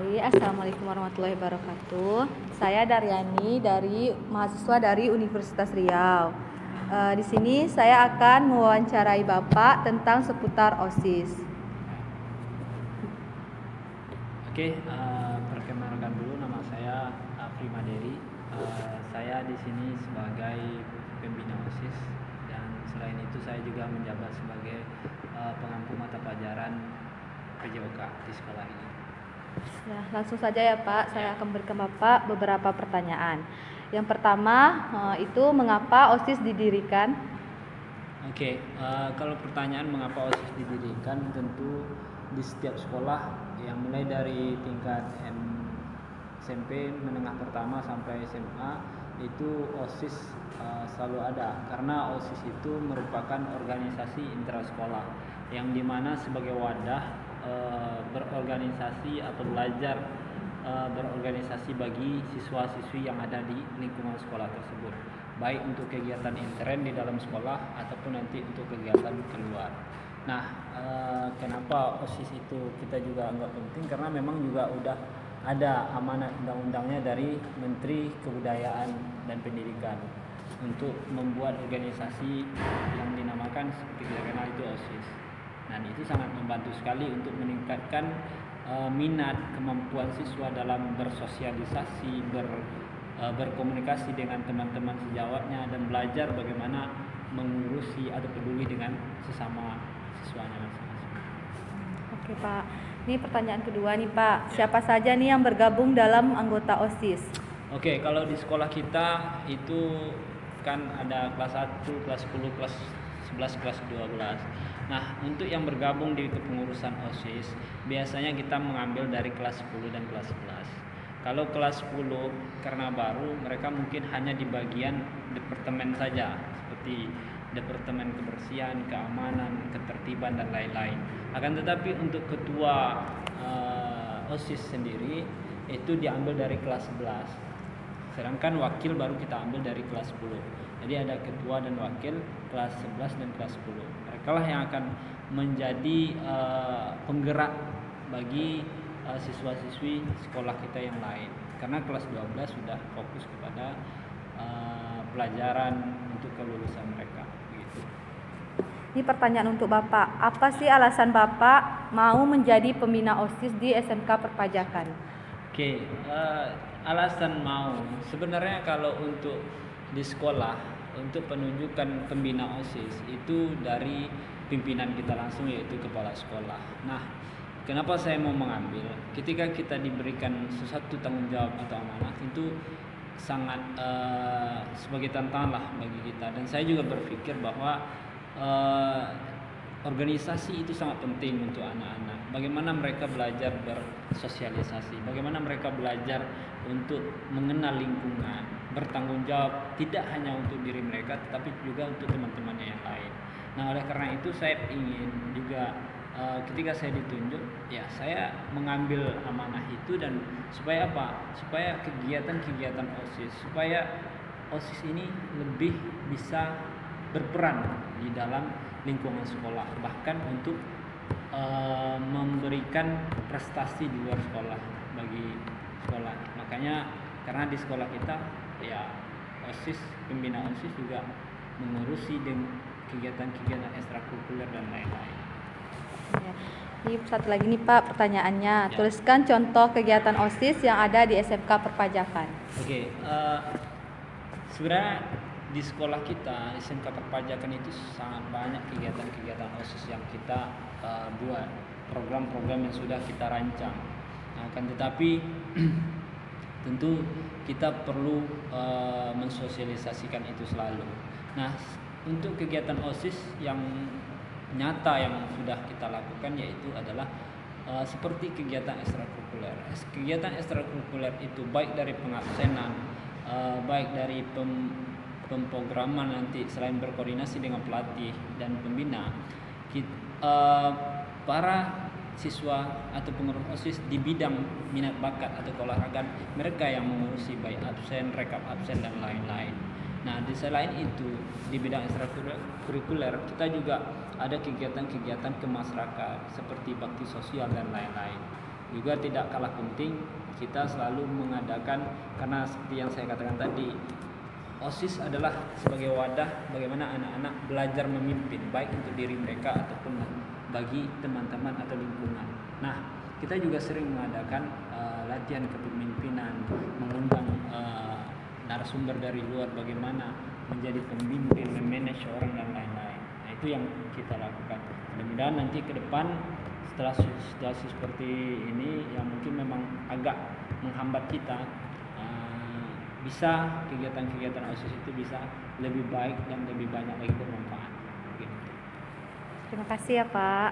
Baik, Assalamualaikum warahmatullahi wabarakatuh. Saya Daryani mahasiswa dari Universitas Riau. Di sini saya akan mewawancarai Bapak tentang seputar OSIS. Oke, perkenalkan dulu, nama saya Primaderi. Saya di sini sebagai pembina OSIS, dan selain itu saya juga menjabat sebagai pengampu mata pelajaran PJOK di sekolah ini. Ya, langsung saja ya Pak, saya akan berikan Bapak beberapa pertanyaan. Yang pertama itu mengapa OSIS didirikan? Oke, kalau pertanyaan mengapa OSIS didirikan, tentu di setiap sekolah yang mulai dari tingkat SMP menengah pertama sampai SMA itu OSIS selalu ada, karena OSIS itu merupakan organisasi intrasekolah yang dimana sebagai wadah berorganisasi atau belajar berorganisasi bagi siswa-siswi yang ada di lingkungan sekolah tersebut, baik untuk kegiatan intern di dalam sekolah ataupun nanti untuk kegiatan keluar. Nah, kenapa OSIS itu kita juga anggap penting, karena memang juga udah ada amanat undang-undangnya dari Menteri Kebudayaan dan Pendidikan untuk membuat organisasi yang dinamakan seperti kita kenal itu OSIS. Dan itu sangat membantu sekali untuk meningkatkan minat, kemampuan siswa dalam bersosialisasi, berkomunikasi dengan teman-teman sejawatnya, dan belajar bagaimana mengurusi atau peduli dengan sesama siswanya masing-masing. Oke Pak, ini pertanyaan kedua nih Pak. Siapa saja nih yang bergabung dalam anggota OSIS? Oke, kalau di sekolah kita itu kan ada kelas 1, kelas 10, kelas 11, kelas 12. Nah, untuk yang bergabung di kepengurusan OSIS, biasanya kita mengambil dari kelas 10 dan kelas 11. Kalau kelas 10 karena baru, mereka mungkin hanya di bagian departemen saja, seperti departemen kebersihan, keamanan, ketertiban, dan lain-lain. Akan tetapi untuk ketua OSIS sendiri itu diambil dari kelas 11. Sedangkan wakil baru kita ambil dari kelas 10. Jadi ada ketua dan wakil kelas 11 dan kelas 10. Mereka lah yang akan menjadi penggerak bagi siswa-siswi sekolah kita yang lain. Karena kelas 12 sudah fokus kepada pelajaran untuk kelulusan mereka. Begitu. Ini pertanyaan untuk Bapak. Apa sih alasan Bapak mau menjadi pembina OSIS di SMK Perpajakan? Oke, alasan mau sebenarnya kalau untuk di sekolah untuk penunjukan pembina OSIS itu dari pimpinan kita langsung, yaitu kepala sekolah. Nah, kenapa saya mau mengambil? Ketika kita diberikan sesuatu tanggung jawab atau amanah, itu sangat sebagai tantangan lah bagi kita. Dan saya juga berpikir bahwa organisasi itu sangat penting untuk anak-anak. Bagaimana mereka belajar bersosialisasi, bagaimana mereka belajar untuk mengenal lingkungan, bertanggung jawab tidak hanya untuk diri mereka tetapi juga untuk teman-temannya yang lain. Nah, oleh karena itu saya ingin juga ketika saya ditunjuk, ya saya mengambil amanah itu, dan supaya apa? Supaya kegiatan-kegiatan OSIS, supaya OSIS ini lebih bisa berperan di dalam lingkungan sekolah, bahkan untuk memberikan prestasi di luar sekolah bagi sekolah. Makanya karena di sekolah kita ya OSIS, pembina OSIS juga mengurusi dengan kegiatan-kegiatan ekstrakurikuler dan lain-lain. Ya. Ini satu lagi nih Pak pertanyaannya. Tuliskan contoh kegiatan OSIS yang ada di SMK Perpajakan. Oke, sebenarnya di sekolah kita SMK Perpajakan itu sangat banyak kegiatan-kegiatan OSIS yang kita buat, program-program yang sudah kita rancang. Nah, akan tetapi tentu kita perlu mensosialisasikan itu selalu. Nah, untuk kegiatan OSIS yang nyata yang sudah kita lakukan yaitu adalah seperti kegiatan ekstrakurikuler. Kegiatan ekstrakurikuler itu baik dari pengabsenan, baik dari pemrograman nanti, selain berkoordinasi dengan pelatih dan pembina, para siswa atau pengurus OSIS di bidang minat bakat atau keolahragaan, mereka yang mengurusi baik absen, rekap absen, dan lain-lain. Nah, di selain itu di bidang ekstrakurikuler kita juga ada kegiatan-kegiatan ke masyarakat seperti bakti sosial dan lain-lain. Juga tidak kalah penting, kita selalu mengadakan, karena seperti yang saya katakan tadi, OSIS adalah sebagai wadah bagaimana anak-anak belajar memimpin, baik untuk diri mereka ataupun bagi teman-teman atau lingkungan. Nah, kita juga sering mengadakan latihan kepemimpinan, mengundang narasumber dari luar bagaimana menjadi pemimpin, memanage orang dan lain-lain. Nah, itu yang kita lakukan. Mudah-mudahan nanti ke depan setelah situasi seperti ini yang mungkin memang agak menghambat kita, bisa kegiatan-kegiatan OSIS itu bisa lebih baik dan lebih banyak lagi bermanfaat. Terima kasih ya Pak.